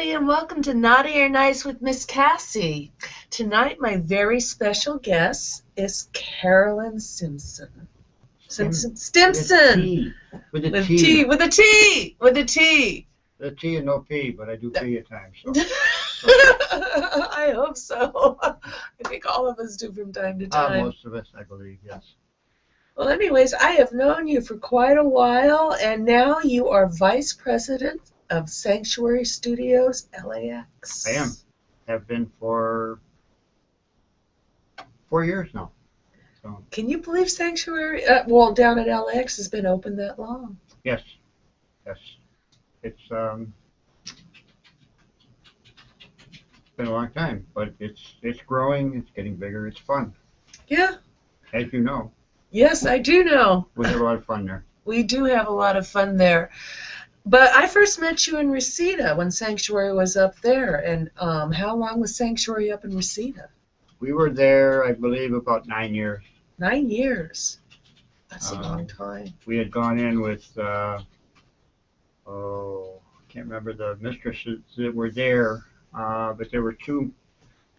everybody, and welcome to Naughty or Nice with Miss Cassie. Tonight, my very special guest is Carolyn Stimson. Stimson. With a T. With a T. With a T. The T and no P, but I do P at times. So. I hope so. I think all of us do from time to time. Most of us, I believe, yes. Well, anyways, I have known you for quite a while, and now you are Vice President of Sanctuary Studios, LAX. I am. Have been for 4 years now. So. Can you believe Sanctuary, down at LAX has been open that long? Yes. Yes. It's been a long time, but it's growing, it's getting bigger, it's fun. Yeah. As you know. Yes, I do know. We have a lot of fun there. We do have a lot of fun there. But I first met you in Reseda when Sanctuary was up there. And how long was Sanctuary up in Reseda? We were there, I believe, about 9 years. 9 years. That's a long time. We had gone in with, I can't remember the mistresses that were there, but there were two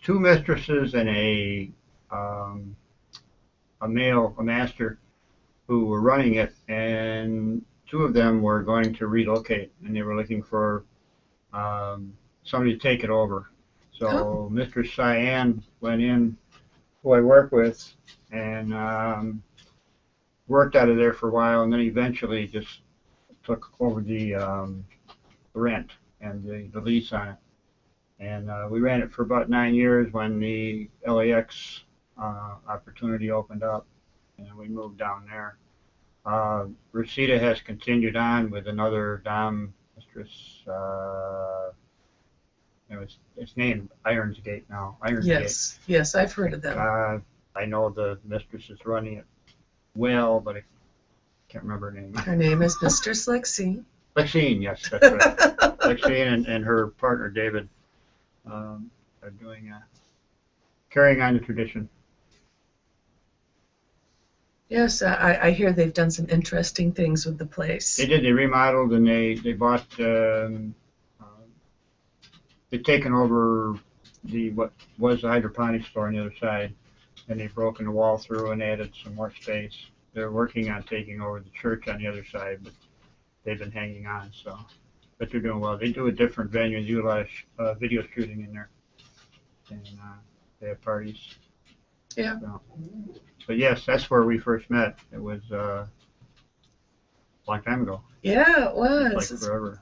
mistresses and a master who were running it, and two of them were going to relocate, and they were looking for somebody to take it over. So Mistress Cyan went in, who I work with, and worked out of there for a while, and then eventually just took over the rent and the lease on it. And we ran it for about 9 years when the LAX opportunity opened up, and we moved down there. Reseda has continued on with another dom mistress. It's named Ironsgate now. Yes, yes, I've heard of them. I know the mistress is running it well, but I can't remember her name. Her name is Mistress Lexine. Lexine, yes, that's right. Lexine and her partner David are doing carrying on the tradition. Yes, I hear they've done some interesting things with the place. They did. They remodeled, and they bought. They've taken over what was the hydroponics store on the other side, and they've broken the wall through and added some more space. They're working on taking over the church on the other side, but they've been hanging on. So, but they're doing well. They do a different venue. They do a lot of video shooting in there, and they have parties. Yeah. So, but yes, that's where we first met. It was a long time ago. Yeah, it was. Like forever.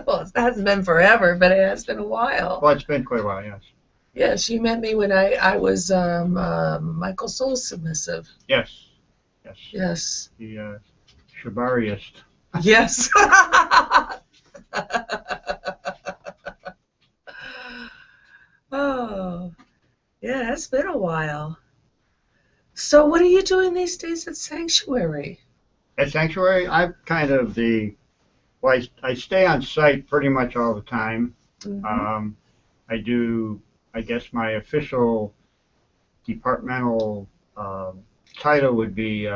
Well, it hasn't been forever, but it has been a while. Well, it's been quite a while, yes. Yes, you met me when I was Michael Soul submissive. Yes. Yes. Yes. The Shibariist. Yes. Oh, yeah, it's been a while. So what are you doing these days at Sanctuary? At Sanctuary, I'm kind of I stay on site pretty much all the time. Mm-hmm. I do, I guess my official departmental title would be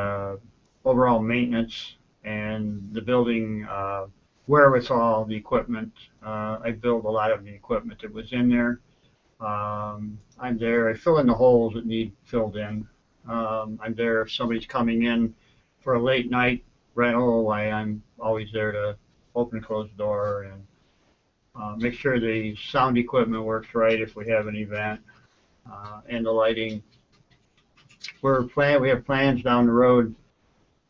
overall maintenance and the building wherewithal, the equipment. I build a lot of the equipment that was in there. I'm there. I fill in the holes that need filled in. I'm there if somebody's coming in for a late night rental. I'm always there to open and close the door and make sure the sound equipment works right if we have an event, and the lighting. We have plans down the road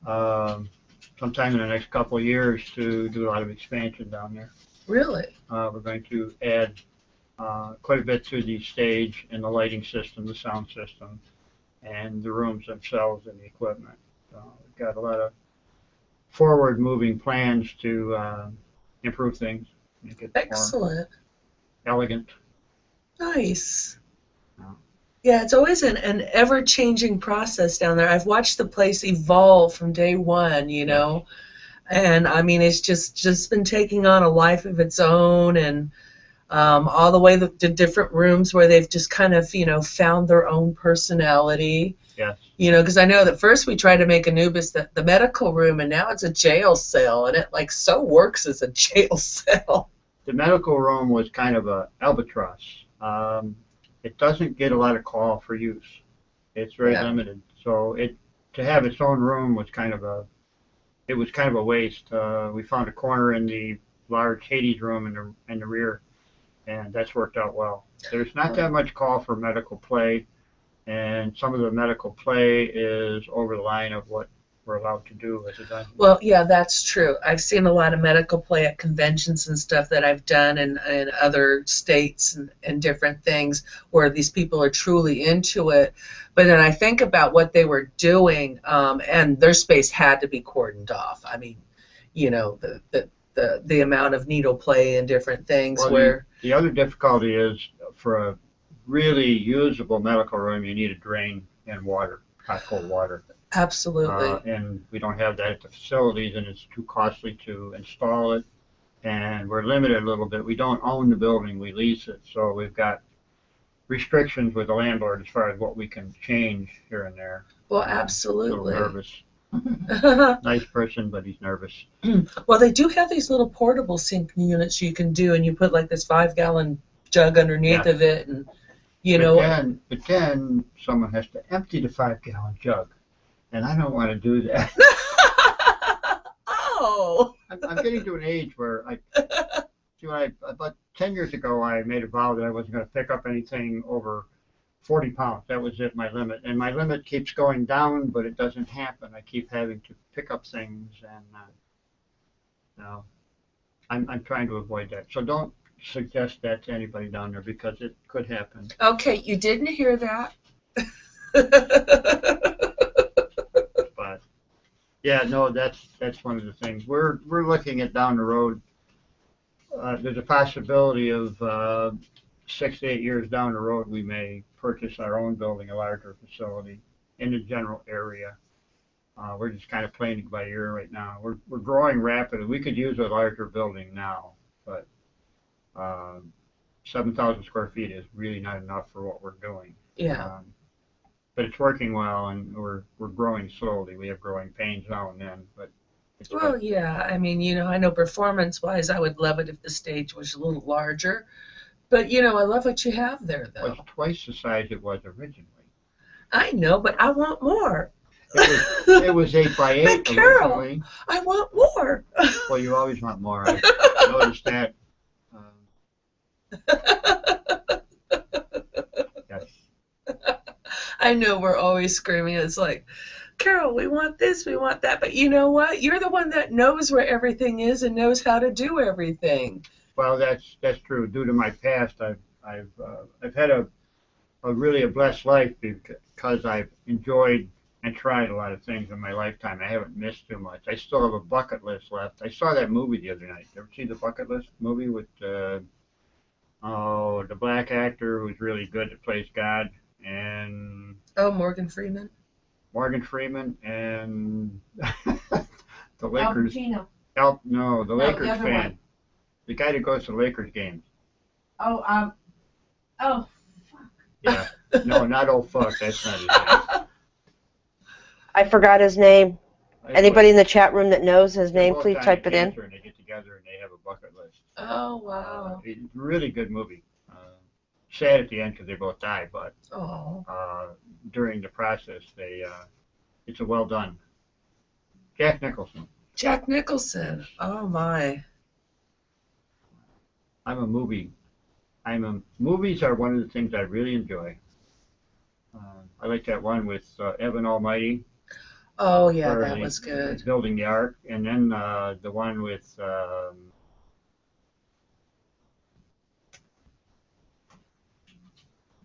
sometime in the next couple of years to do a lot of expansion down there. Really? We're going to add quite a bit to the stage and the lighting system, the sound system, and the rooms themselves and the equipment. We've got a lot of forward-moving plans to improve things, make it excellent, more elegant. Nice. Yeah, it's always an ever-changing process down there. I've watched the place evolve from day one, you know, and I mean it's just been taking on a life of its own, and all the way to different rooms where they've just kind of, you know, found their own personality. Yes. You know, because I know that first we tried to make Anubis the medical room, and now it's a jail cell, and it like so works as a jail cell. the medical room was kind of a albatross. It doesn't get a lot of call for use. It's very limited. So to have its own room was kind of a waste. We found a corner in the large Hades room in the rear, and that's worked out well. There's not that much call for medical play, and some of the medical play is over the line of what we're allowed to do as a dungeon. Well, yeah, that's true. I've seen a lot of medical play at conventions and stuff that I've done in other states and different things where these people are truly into it. But then I think about what they were doing, and their space had to be cordoned off. I mean, you know, the amount of needle play and different things well, the other difficulty is for a really usable medical room, you need a drain and water, hot cold water. Absolutely. And we don't have that at the facilities, and it's too costly to install it. And we're limited a little bit. We don't own the building, we lease it. So we've got restrictions with the landlord as far as what we can change here and there. Well, absolutely. A little nervous. Nice person, but he's nervous. Well, they do have these little portable sink units you can do, and you put like this 5-gallon jug underneath of it, and you know. But then someone has to empty the 5-gallon jug. And I don't want to do that. Oh! I'm getting to an age where about 10 years ago, I made a vow that I wasn't going to pick up anything over 40 pounds. That was it, my limit. And my limit keeps going down, but it doesn't happen. I keep having to pick up things, and no, I'm trying to avoid that. So don't suggest that to anybody down there because it could happen. Okay, you didn't hear that. Yeah, no, that's one of the things. We're looking at down the road. There's a possibility of 6 to 8 years down the road we may purchase our own building, a larger facility in the general area. We're just kind of playing it by ear right now. We're growing rapidly. We could use a larger building now, but 7,000 square feet is really not enough for what we're doing. Yeah. But it's working well, and we're growing slowly. We have growing pains now and then, but it's well, good. Yeah. I mean, you know, I know performance-wise, I would love it if the stage was a little larger. But you know, I love what you have there, though. Well, it's twice the size it was originally. I know, but I want more. It was 8 by 8 but Carol, originally. I want more. Well, you always want more. I noticed that. Yes. I know we're always screaming. It's like, Carol, we want this, we want that. But you know what? You're the one that knows where everything is and knows how to do everything. Well, that's true. Due to my past, I've had a really blessed life because I've enjoyed and tried a lot of things in my lifetime. I haven't missed too much. I still have a bucket list left. I saw that movie the other night. You ever see the Bucket List movie with the black actor who's really good that plays God? And Morgan Freeman. Morgan Freeman and the Lakers. The Lakers fan. One. The guy that goes to Lakers games. Oh, fuck. Yeah. No, not old fuck. That's not his name. I forgot his name. Anybody in the chat room that knows his name, please type it in. And they get together and they have a bucket list. Oh, wow. It's a really good movie. Sad at the end because they both die, but during the process, it's a well done. Jack Nicholson. Jack Nicholson. Oh my. Movies are one of the things I really enjoy. I like that one with Evan Almighty. Oh yeah, that was good. Building the Ark, and then the one with.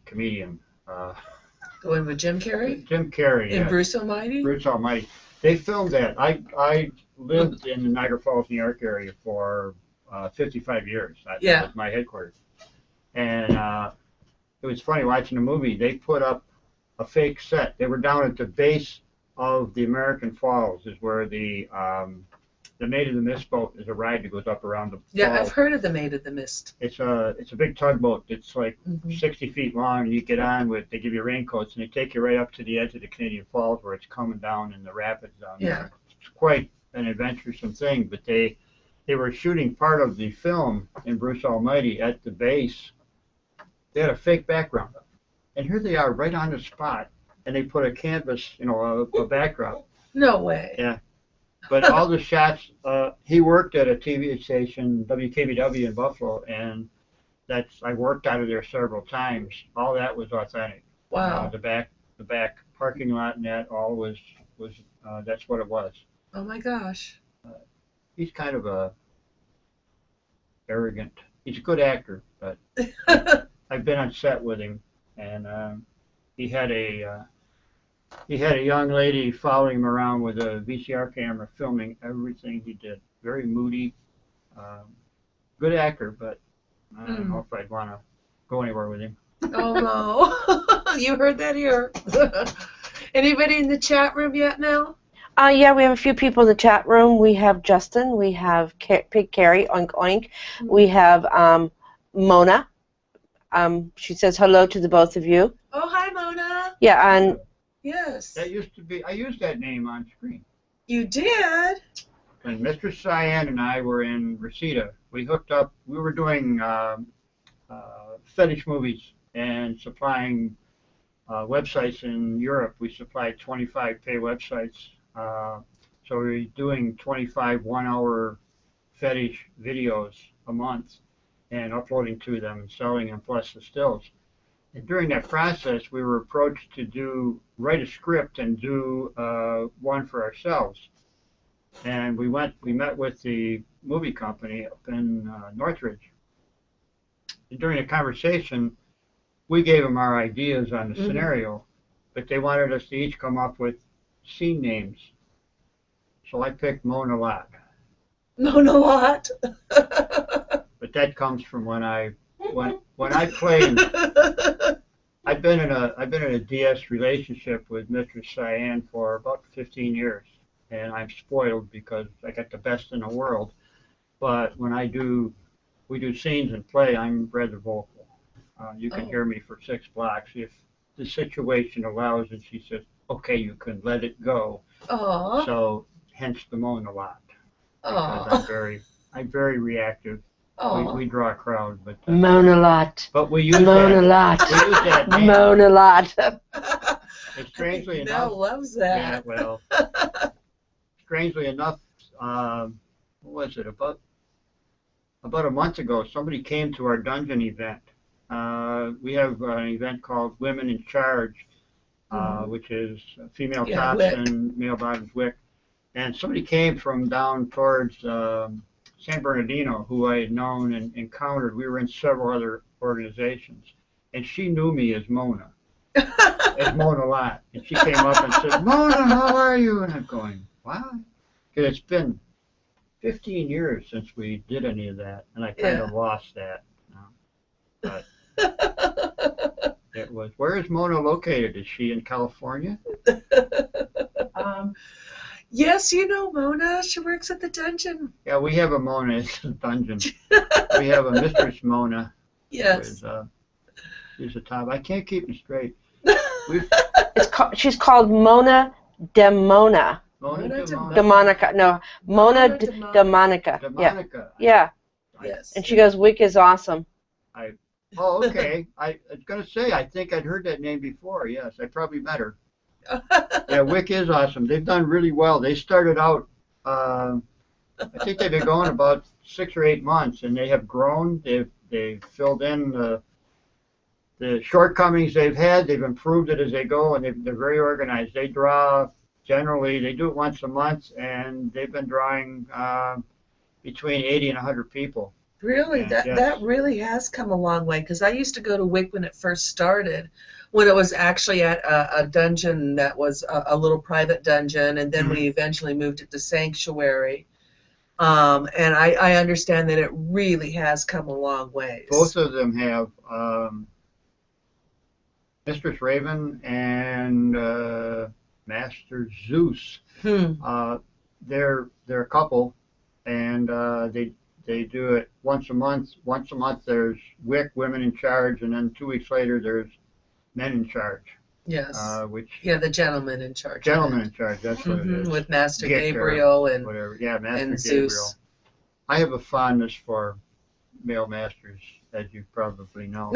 Comedian. The one with Jim Carrey? Jim Carrey, and Bruce Almighty? Bruce Almighty. They filmed that. I lived in the Niagara Falls, New York area for 55 years. That was my headquarters. And it was funny watching the movie. They put up a fake set. They were down at the base of the American Falls is where the Maid of the Mist boat is a ride that goes up around the falls. Yeah, I've heard of the Maid of the Mist. It's a big tugboat. It's like 60 feet long, and you get on with. They give you raincoats, and they take you right up to the edge of the Canadian Falls where it's coming down in the rapids down there. It's quite an adventuresome thing, but they they were shooting part of the film in Bruce Almighty at the base. They had a fake background, and here they are right on the spot, and they put a canvas, you know, a backdrop. No way. Yeah. But all the shots, he worked at a TV station, WKBW in Buffalo, and I worked out of there several times. All that was authentic. Wow. The back parking lot and that all was that's what it was. Oh my gosh. He's kind of a arrogant. He's a good actor, but I've been on set with him, and he had a young lady following him around with a VCR camera, filming everything he did. Very moody, good actor, but I don't know if I'd want to go anywhere with him. Oh no. You heard that here. Anybody in the chat room yet now? Yeah, we have a few people in the chat room. We have Justin. We have Pig Carrie, Oink Oink. We have Mona. She says hello to the both of you. Oh, hi, Mona. Yeah, and Yes. That used to be, I used that name on screen. You did? When Mr. Cyan and I were in Reseda, we hooked up, we were doing fetish movies and supplying websites in Europe. We supplied 25 pay websites. So we were doing 25 one-hour fetish videos a month and uploading to them and selling them, plus the stills. And during that process, we were approached to write a script and do one for ourselves. And we met with the movie company up in Northridge. And during the conversation, we gave them our ideas on the scenario, but they wanted us to each come up with scene names. So I picked Mona Lot. Mona Lot. But that comes from when I played. I've been in a DS relationship with Mr. Cyan for about 15 years, and I'm spoiled because I got the best in the world. But when we do scenes and play, I'm rather vocal. You can hear me for 6 blocks if the situation allows, and she says, "Okay, you can let it go." Aww. So hence the Mona Lot. Because I'm very reactive. We draw a crowd, but Mona Lot. But we use Mona that. Lot. We use that name. Mona Lot. And strangely Nell enough, loves that. yeah, well, strangely enough, what was it, about a month ago, somebody came to our dungeon event. We have an event called Women in Charge, which is female tops and male bottoms wick. And somebody came from down towards San Bernardino, who I had known and encountered. We were in several other organizations. And she knew me as Mona, as Mona Lot. And she came up and said, "Mona, how are you?" And I'm going, "Wow." Because it's been 15 years since we did any of that, and I kind of lost that. But it was, where is Mona located? Is she in California? Yes, you know Mona. She works at the dungeon. Yeah, we have a Mona at the dungeon. We have a Mistress Mona. Yes. She's a top. I can't keep them straight. She's called Mona Demona. Mona Demonica. No, Mona Demonica. Demonica. Yeah. Yes. And she goes, "Wick is awesome." Oh, okay. I was going to say, I think I'd heard that name before. Yes, I probably met her. Yeah, Wick is awesome. They've done really well. They started out, I think they've been going about 6 or 8 months, and they have grown. They've filled in the shortcomings they've had. They've improved it as they go, and they're very organized. They draw, generally, they do it once a month, and they've been drawing between 80 and 100 people. Really? And that really has come a long way, because I used to go to WIC when it first started, when it was actually at a dungeon that was a little private dungeon, and then we eventually moved it to Sanctuary. And I understand that it really has come a long way. Both of them have. Mistress Raven and Master Zeus. They're a couple, and they do it once a month. Once a month there's WIC, Women in Charge, and then 2 weeks later there's Men in Charge. Yes. The Gentleman in Charge. Gentleman in Charge. That's what it is. With Master Gabriel and whatever. Yeah, Master and Gabriel. Zeus. I have a fondness for male masters, as you probably know.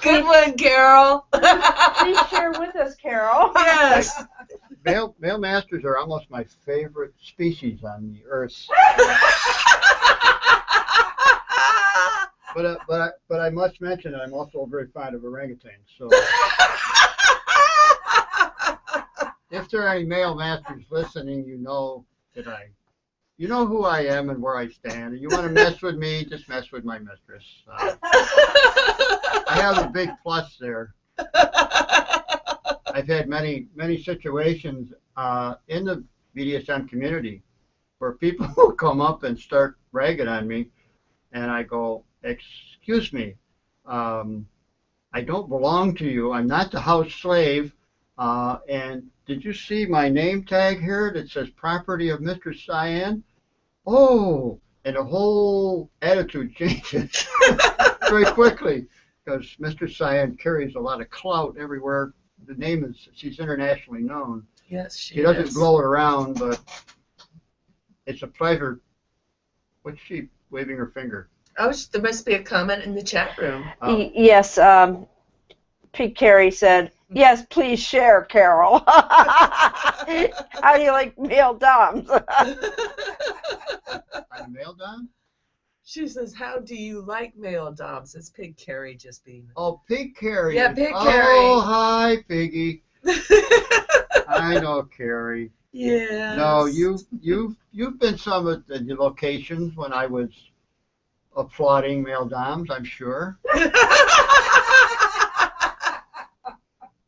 Good one, Carol. Please share with us, Carol. Yes. Male masters are almost my favorite species on the earth. But I must mention that I'm also very fond of orangutans. So if there are any male masters listening, you know you know who I am and where I stand. And you want to mess with me, just mess with my mistress. I have a big plus there. I've had many situations in the BDSM community where people will come up and start ragging on me, and I go, excuse me, I don't belong to you. I'm not the house slave. And did you see my name tag here that says property of Mistress Cyan? Oh, and the whole attitude changes very quickly because Mistress Cyan carries a lot of clout everywhere. The name is, she's internationally known. Yes, she doesn't blow it around, but it's a pleasure. What's she waving her finger? Oh, there must be a comment in the chat room. Oh. Yes, Pete Carey said, yes, please share, Carol. How do you like male doms? I'm a male dom? She says, how do you like male doms? It's Pig Carey just being. Oh, Pig Carey. Yeah, Pig Oh, Carey. hi, Piggy. I know Carey. Yeah. No, you've been some of the locations when I was applauding male doms, I'm sure.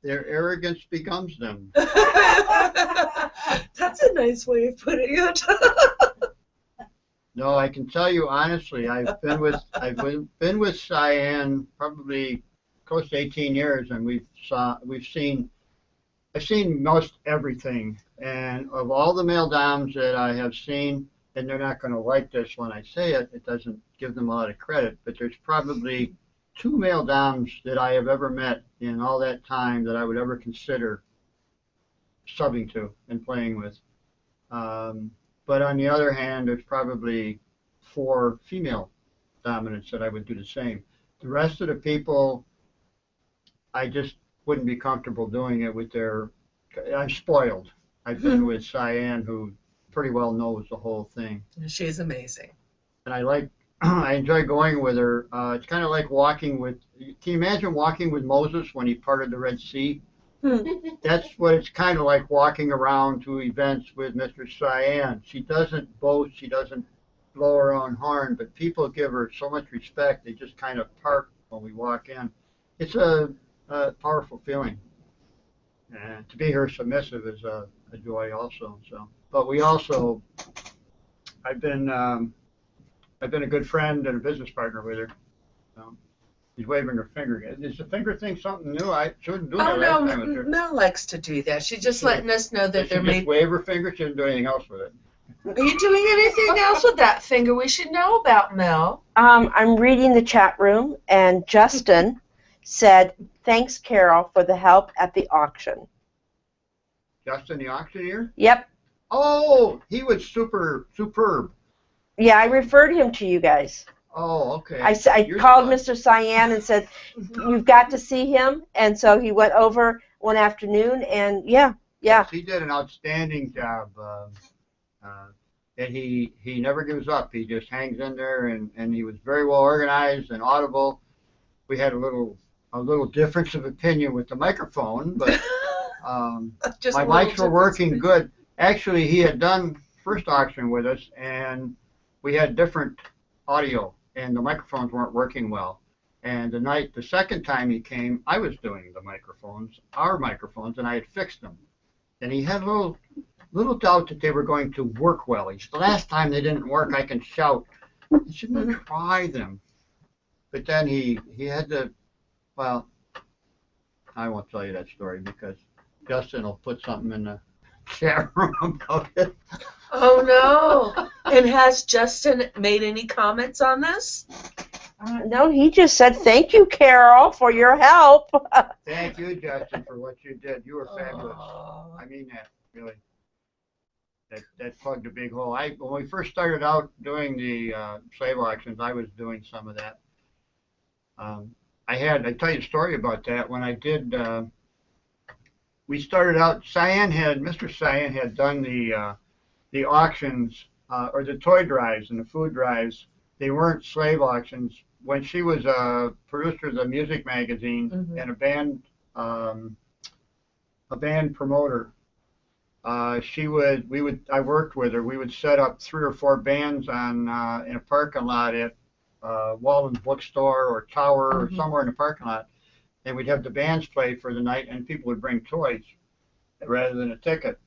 Their arrogance becomes them. That's a nice way of putting it. No, I can tell you honestly, I've been with Cyan probably close to 18 years, and I've seen most everything. And of all the male doms that I have seen, and they're not going to like this when I say it, it doesn't give them a lot of credit, but there's probably 2 male doms that I have ever met in all that time that I would ever consider subbing to and playing with. But on the other hand, there's probably 4 female dominants that I would do the same. The rest of the people, I just wouldn't be comfortable doing it with their. I'm spoiled. I've been with Cyan, who pretty well knows the whole thing. She's amazing. And I enjoy going with her. It's kind of like walking with. Can you imagine walking with Moses when he parted the Red Sea? That's what it's kind of like walking around to events with Mr. Cyan. She doesn't boast, she doesn't blow her own horn, but people give her so much respect, they just kind of part when we walk in. It's a powerful feeling. And to be her submissive is a joy also. So, but we also, I've been a good friend and a business partner with her. So. She's waving her finger. Is the finger thing something new? I shouldn't do that last time I was here. Mel likes to do that. She's just letting us know that She just wave her finger. She didn't do anything else with it. Are you doing anything else with that finger we should know about, Mel? I'm reading the chat room, and Justin said, thanks, Carol, for the help at the auction. Justin the auctioneer? Yep. Oh, he was superb. Yeah, I referred him to you guys. Oh, okay. I called Mr. Cyan and said, you've got to see him. And so he went over one afternoon, and yeah. Yes, he did an outstanding job. And he never gives up. He just hangs in there, and he was very well organized and audible. We had a little difference of opinion with the microphone, but my mics were working good. Actually, he had done first auction with us, and we had different audio, and the microphones weren't working well. And the second time he came, I was doing our microphones, and I had fixed them. And he had a little doubt that they were going to work well. He said, the last time they didn't work, I can shout. I shouldn't try them. But then he had to, well, I won't tell you that story because Justin will put something in the chat room about it. Oh, no. And has Justin made any comments on this? No, he just said, thank you, Carol, for your help. Thank you, Justin, for what you did. You were fabulous. I mean that, really. that plugged a big hole. When we first started out doing the slave auctions, I was doing some of that. I tell you a story about that. When I did, we started out. Mr. Cyan had done the auctions or the toy drives and the food drives. They weren't slave auctions. When she was a producer of the music magazine and a band promoter, I worked with her. We would set up 3 or 4 bands in a parking lot at Walden's Bookstore or Tower or somewhere in the parking lot, and we'd have the bands play for the night, and people would bring toys rather than a ticket.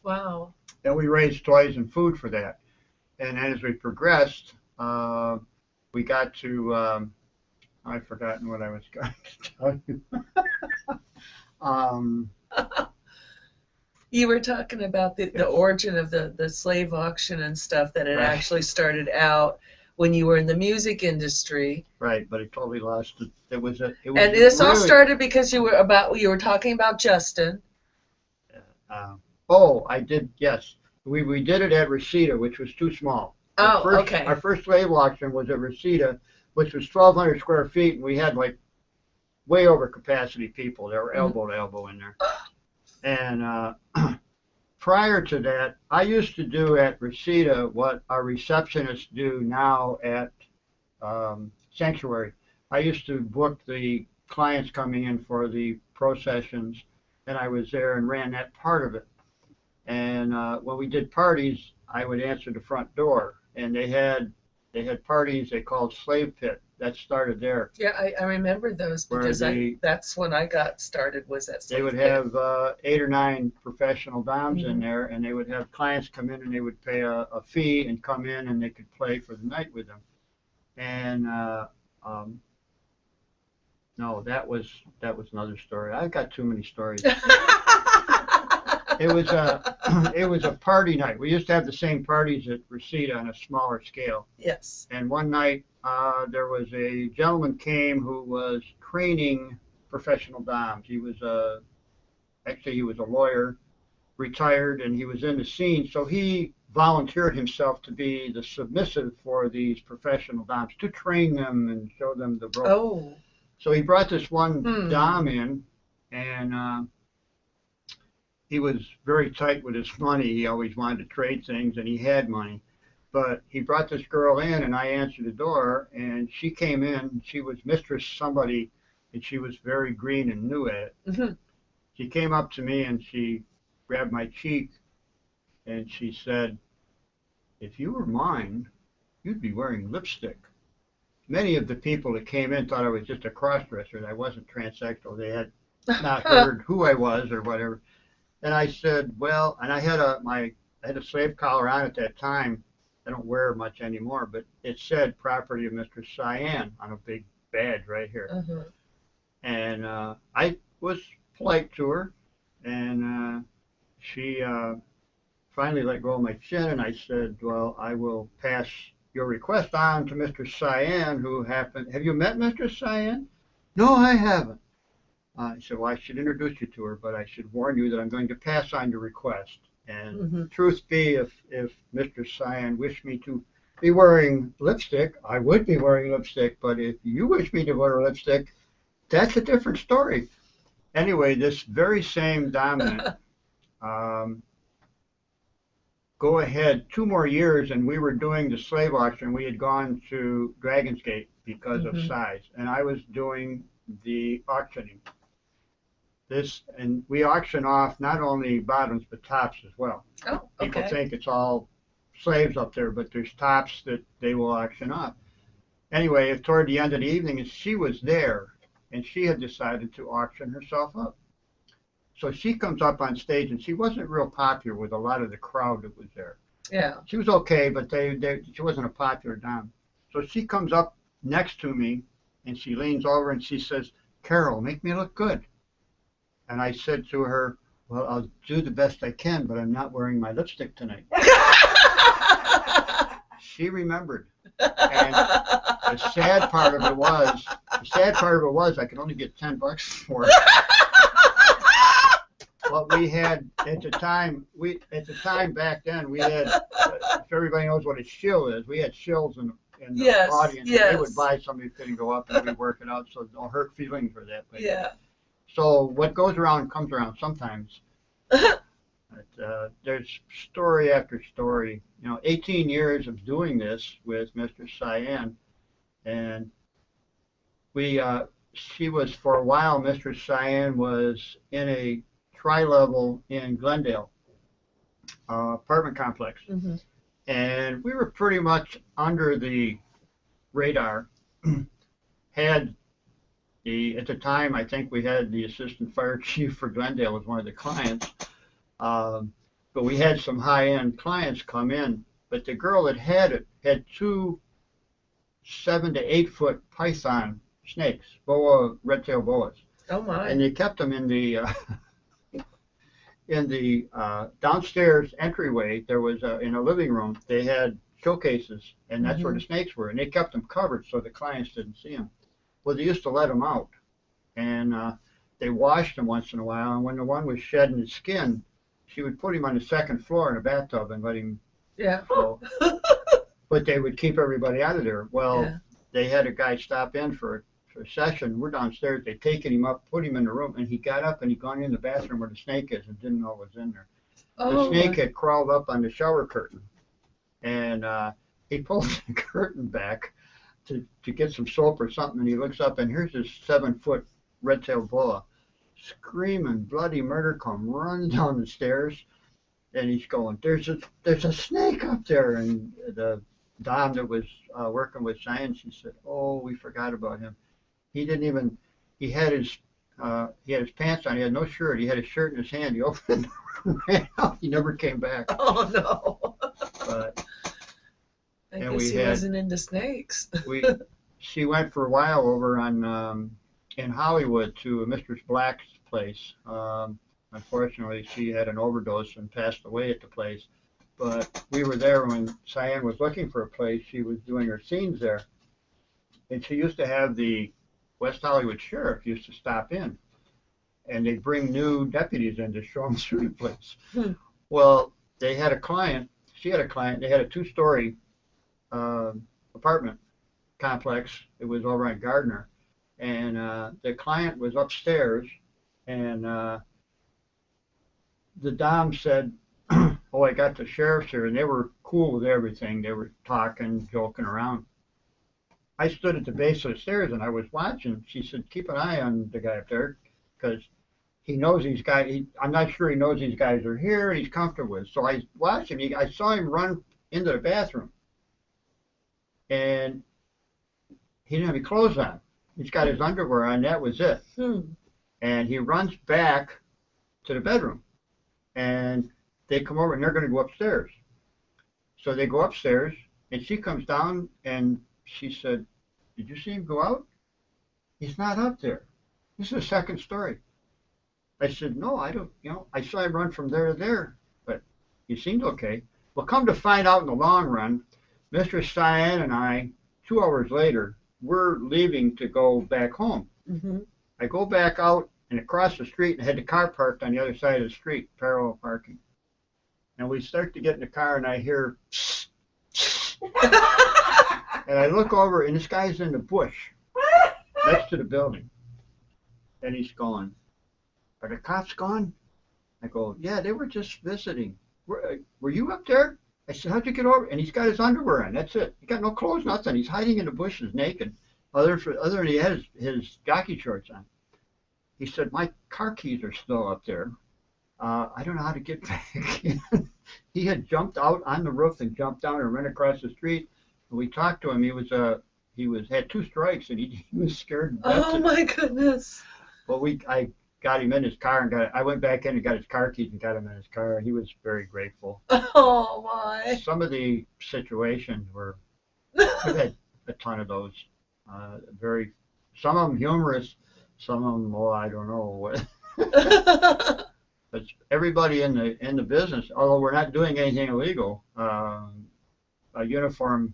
Wow. And we raised toys and food for that. And then as we progressed, we got to I've forgotten what I was going to tell you. You were talking about the origin of the slave auction and stuff, that it actually started out when you were in the music industry. Right, but it totally lost it. And this all started because you were talking about Justin. I did, yes. We did it at Reseda, which was too small. Okay. Our first slave auction was at Reseda, which was 1,200 square feet, and we had like way over capacity people. They were elbow to elbow in there. And prior to that, I used to do at Reseda what our receptionists do now at Sanctuary. I used to book the clients coming in for the processions, and I was there and ran that part of it. And when we did parties, I would answer the front door, and they had parties they called Slave Pit. That started there. Yeah, I remember those because that's when I got started, was at Slave Pit. They would have 8 or 9 professional doms in there, and they would have clients come in, and they would pay a fee and come in, and they could play for the night with them. And no, that was another story. I've got too many stories. It was a party night. We used to have the same parties at Reseda on a smaller scale. Yes. And one night there was a gentleman came who was training professional doms. He was a lawyer, retired, and he was in the scene. So he volunteered himself to be the submissive for these professional doms, to train them and show them the ropes. Oh. So he brought this one dom in, and he was very tight with his money. He always wanted to trade things, and he had money. But he brought this girl in, and I answered the door, and she came in. She was mistress somebody, and she was very green and new at it. She came up to me, and she grabbed my cheek, and she said, "If you were mine, you'd be wearing lipstick." Many of the people that came in thought I was just a cross-dresser, that I wasn't transsexual. They had not heard who I was or whatever. And I said, well, and I had a slave collar on at that time. I don't wear it much anymore, but it said property of Mr. Cyan on a big badge right here. And I was polite to her, and she finally let go of my chin, and I said, well, I will pass your request on to Mr. Cyan, have you met Mr. Cyan? No, I haven't. I said, well, I should introduce you to her, but I should warn you that I'm going to pass on your request. And truth be, if Mr. Cyan wished me to be wearing lipstick, I would be wearing lipstick, but if you wish me to wear lipstick, that's a different story. Anyway, this very same dominant, go ahead 2 more years, and we were doing the slave auction. We had gone to Dragon's Gate because of size, and I was doing the auctioning. And we auction off not only bottoms but tops as well. Oh, okay. People think it's all slaves up there, but there's tops that they will auction off. Anyway, toward the end of the evening, she was there, and she had decided to auction herself up. So she comes up on stage, and she wasn't real popular with a lot of the crowd that was there. Yeah. She was okay, but she wasn't a popular dom. So she comes up next to me, and she leans over and she says, "Carol, make me look good." And I said to her, well, I'll do the best I can, but I'm not wearing my lipstick tonight. She remembered. And the sad part of it was I could only get $10 for it. What we had at the time, back then, we had, if everybody knows what a shill is, we had shills in the Yes, audience. And they would yes. buy somebody who couldn't go up, and we'd work it out, so no hurt feelings for that. But, Yeah. so what goes around comes around sometimes. But, there's story after story. 18 years of doing this with Mr. Cyan, and she was, for a while, Mr. Cyan was in a tri-level in Glendale apartment complex. Mhm. And we were pretty much under the radar. At the time, I think we had the assistant fire chief for Glendale as one of the clients. But we had some high-end clients come in. But the girl that had it had 2 7 to 8 foot python snakes, red-tailed boas. Oh my. And they kept them in the downstairs entryway. There was in a living room, they had showcases, and that's where the snakes were. And they kept them covered so the clients didn't see them. Well, they used to let them out, and they washed them once in a while. And when the one was shedding his skin, she would put him on the second floor in a bathtub and let him. Yeah. Go. But they would keep everybody out of there. Well, Yeah. They had a guy stop in for a session. We're downstairs. They'd taken him up, put him in the room, and he got up and he'd gone in the bathroom where the snake is and didn't know it was in there. The Oh snake my. had crawled up on the shower curtain, and he pulled the curtain back to get some soap or something, and he looks up, and here's this 7-foot red-tailed boa, screaming bloody murder, come running down the stairs, and he's going, there's a snake up there, and the dom that was working with science, she said, oh, we forgot about him. He had his pants on, he had no shirt, he had his shirt in his hand, he opened and ran out, he never came back. Oh no. But I and guess we he had- wasn't into snakes. She went for a while over on in Hollywood to Mr. Black's place. Unfortunately, she had an overdose and passed away at the place. But we were there when Cyan was looking for a place. She was doing her scenes there. And she used to have the West Hollywood sheriff used to stop in. And they'd bring new deputies in to show them through the place. Well, they had a client. She had a client. They had a 2-story apartment complex. It was over on Gardner. And the client was upstairs. And the dom said, oh, I got the sheriffs here, and they were cool with everything. They were talking, joking around. I stood at the base of the stairs, and I was watching. She said, keep an eye on the guy up there, because he knows these guys. I'm not sure he knows these guys are here, and he's comfortable with. So I watched him. I saw him run into the bathroom, and he didn't have any clothes on. He's got his underwear on. That was it. And he runs back to the bedroom, and they come over and they're going to go upstairs. So they go upstairs, and she comes down and she said, did you see him go out? He's not up there. This is the 2nd story. I said, no, I don't, I saw him run from there to there, but he seemed okay. Well, come to find out in the long run, Mr. Cyan and I, 2 hours later, we're leaving to go back home. I go back out and across the street and had the car parked on the other side of the street, parallel parking. And we start to get in the car, and I hear, and I look over, and this guy's in the bush next to the building. And he's going, are the cops gone? I go, yeah, they were just visiting. Were you up there? I said, how'd you get over? And he's got his underwear on. That's it. He got no clothes, nothing. He's hiding in the bushes naked. Other than he had his jockey shorts on. He said, my car keys are still up there. I don't know how to get back in. He had jumped out on the roof and jumped down and ran across the street. And we talked to him. He had 2 strikes, and he was scared to death. Oh my goodness. Well, I got him in his car and I went back in and got his car keys and got him in his car. He was very grateful. Oh my. Some of the situations were, I've had a ton of those. Some of them humorous, some of them, I don't know. But everybody in the business, although we're not doing anything illegal, a uniformed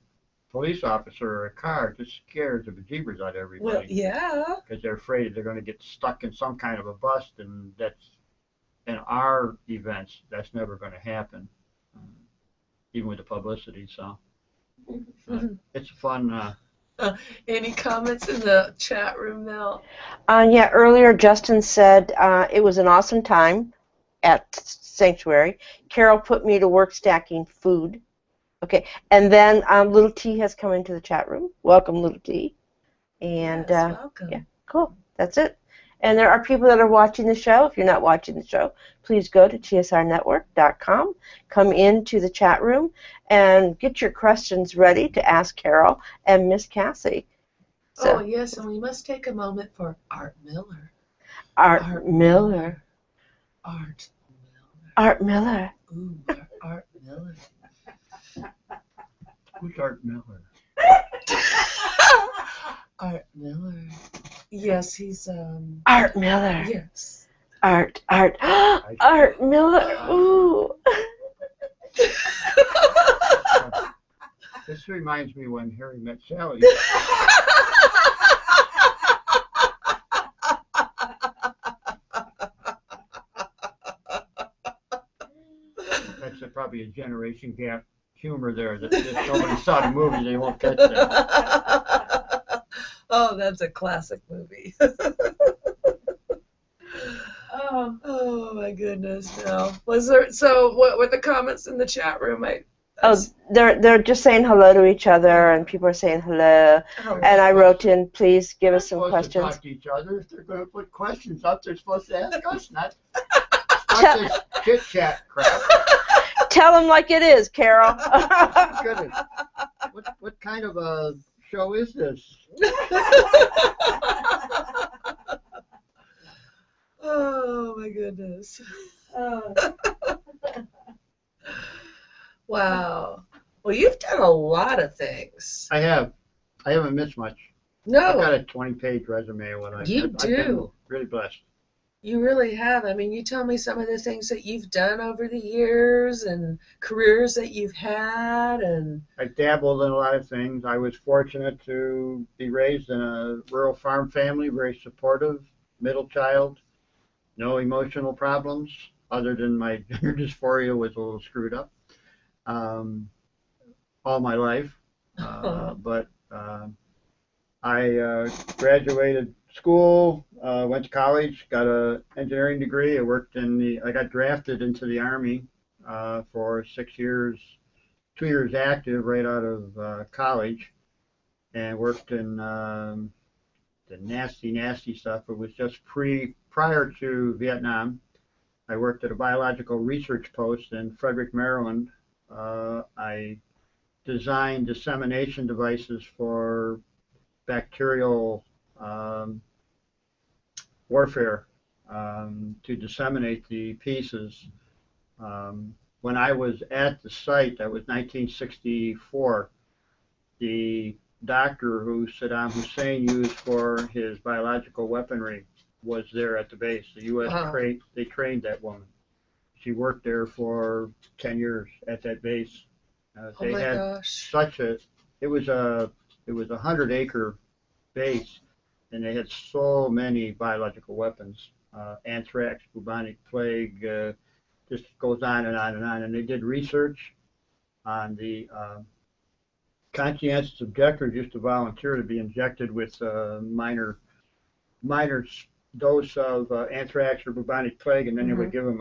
police officer or a car just scares the bejeebers out of everybody. Well, yeah. Because they're afraid they're going to get stuck in some kind of a bust, and that's in our events, that's never going to happen, even with the publicity. So it's fun. Any comments in the chat room now? Yeah, earlier Justin said it was an awesome time at Sanctuary. Carol put me to work stacking food. Okay, and then Little T has come into the chat room. Welcome, Little T. And Yes, welcome. yeah, cool. That's it. And there are people that are watching the show. If you're not watching the show, please go to TSRnetwork.com, come into the chat room, and get your questions ready to ask Carol and Miss Cassie. So, Oh, yes, and we must take a moment for Art Miller. Art Miller. Art Miller. Art Miller. Ooh, Art Miller. Who's Art Miller? Art Miller. Yes, he's Art Miller. Yes. Art Miller. Ooh. This reminds me when Harry met Sally. That's probably a generation gap humor there. That nobody saw the movie, they won't catch that. Oh, that's a classic movie. Oh my goodness! No, was there? So, what were the comments in the chat room? They're just saying hello to each other, and people are saying hello. And I wrote in, please give us some questions. They're supposed to talk to each other. If they're going to put questions up, they're supposed to ask us, not this chit chat crap. Tell them like it is, Carol. Goodness. What kind of a show is this? Oh my goodness. Wow. Well, you've done a lot of things. I have. I haven't missed much. No. I've got a 20-page resume. I've been really blessed. You really have. I mean, you tell me some of the things that you've done over the years and careers that you've had. And I dabbled in a lot of things. I was fortunate to be raised in a rural farm family, very supportive, middle child, no emotional problems other than my gender dysphoria was a little screwed up all my life. But I graduated school, went to college, got an engineering degree. I got drafted into the Army for 6 years, 2 years active right out of college, and worked in the nasty stuff. It was just prior to Vietnam. I worked at a biological research post in Frederick, Maryland. I designed dissemination devices for bacterial warfare to disseminate the pieces. When I was at the site, that was 1964, the doctor who Saddam Hussein used for his biological weaponry was there at the base. The U.S. They trained that woman. She worked there for 10 years at that base. They had gosh. It was a 100-acre base, and they had so many biological weapons, anthrax, bubonic plague, just goes on and on and on. And they did research on the conscientious objectors used to volunteer to be injected with minor dose of anthrax or bubonic plague, and then they would give them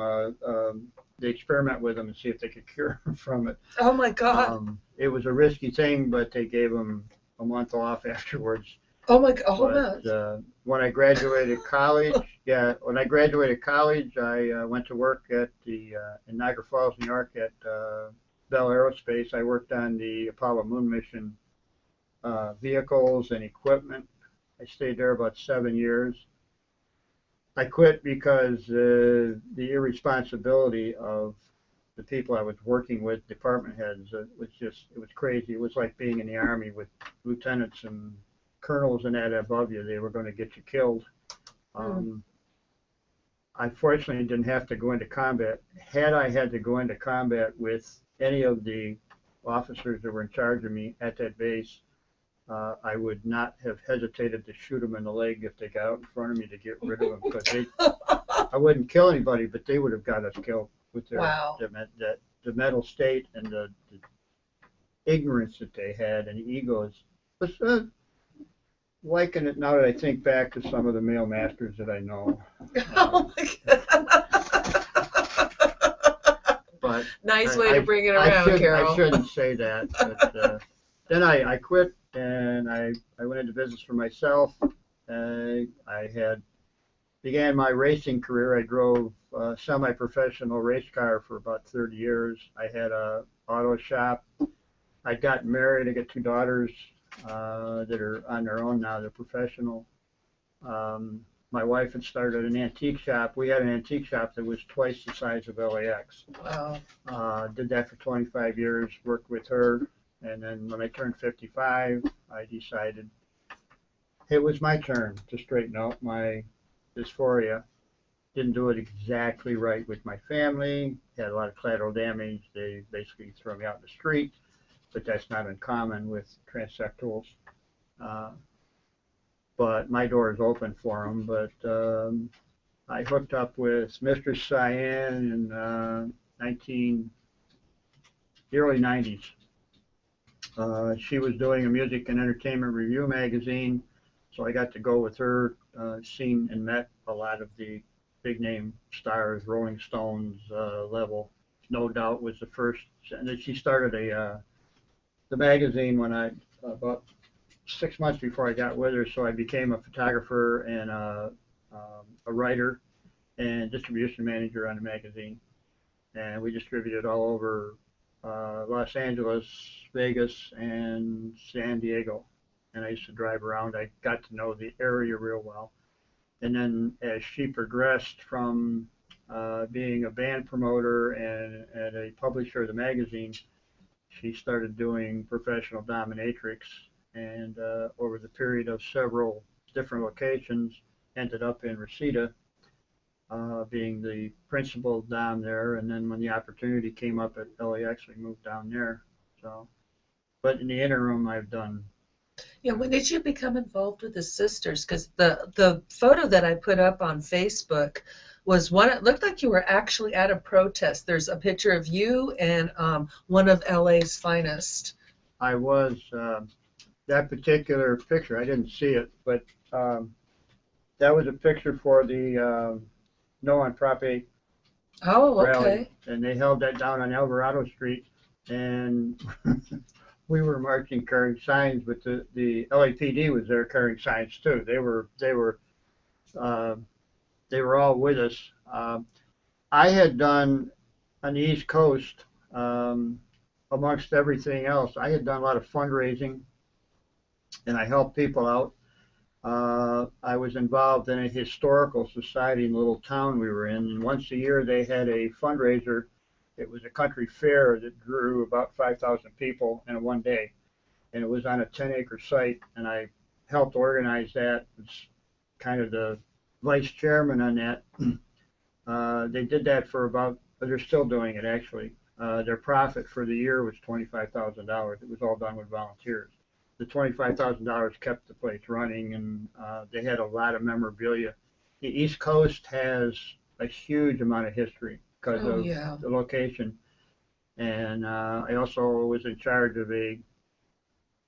they experiment with them and see if they could cure them from it. Oh my God. It was a risky thing, but they gave them a month off afterwards. Oh my God. When I graduated college, I went to work at in Niagara Falls, New York, at Bell Aerospace. I worked on the Apollo moon mission vehicles and equipment. I stayed there about 7 years. I quit because the irresponsibility of the people I was working with, department heads, it was crazy. It was like being in the Army with lieutenants and colonels and that above you. They were going to get you killed. I fortunately didn't have to go into combat. Had I had to go into combat with any of the officers that were in charge of me at that base, I would not have hesitated to shoot them in the leg if they got out in front of me to get rid of them, because I wouldn't kill anybody, but they would have got us killed with Wow. the mental state and the ignorance that they had and the egos. But liken it now that I think back to some of the male masters that I know. Oh my God. But Nice way to bring it around, I Carol. shouldn't say that. But then I quit and I went into business for myself. I began my racing career. I drove a semi-professional race car for about 30 years. I had a auto shop. I got married. I got 2 daughters that are on their own now. They're professional. My wife had started an antique shop. We had an antique shop that was twice the size of LAX. Wow. Did that for 25 years, worked with her. And then when I turned 55, I decided it was my turn to straighten out my dysphoria. Didn't do it exactly right with my family. Had a lot of collateral damage. They basically threw me out in the street, but that's not uncommon with transsexuals. But my door is open for them. But I hooked up with Mistress Cyan in the early 90s. She was doing a music and entertainment review magazine, so I got to go with her, seen and met a lot of the big name stars, Rolling Stones level. No Doubt was the first, and then she started the magazine when about 6 months before I got with her, so I became a photographer and a writer and distribution manager on the magazine. And we distributed all over Los Angeles, Vegas, and San Diego. And I used to drive around. I got to know the area real well. And then as she progressed from being a band promoter and a publisher of the magazine, she started doing professional dominatrix. And over the period of several different locations, ended up in Reseda, being the principal down there. And then when the opportunity came up at LAX, we moved down there. So, but in the interim, I've done. Yeah, when did you become involved with the sisters? Because the photo that I put up on Facebook was one. It looked like you were actually at a protest. There's a picture of you and one of LA's finest. I was that particular picture. I didn't see it, but that was a picture for the No on Prop 8 Oh, rally, okay. and they held that down on Alvarado Street, and we were marching carrying signs, but the LAPD was there carrying signs too. They were all with us. I had done on the East Coast, amongst everything else, I had done a lot of fundraising, and I helped people out. I was involved in a historical society in the little town we were in, and once a year they had a fundraiser. It was a country fair that drew about 5,000 people in one day, and it was on a 10-acre site, and I helped organize that. It's kind of the vice chairman on that. They did that for they're still doing it actually. Their profit for the year was $25,000. It was all done with volunteers. The $25,000 kept the place running, and they had a lot of memorabilia. The East Coast has a huge amount of history because of the location. And I also was in charge of a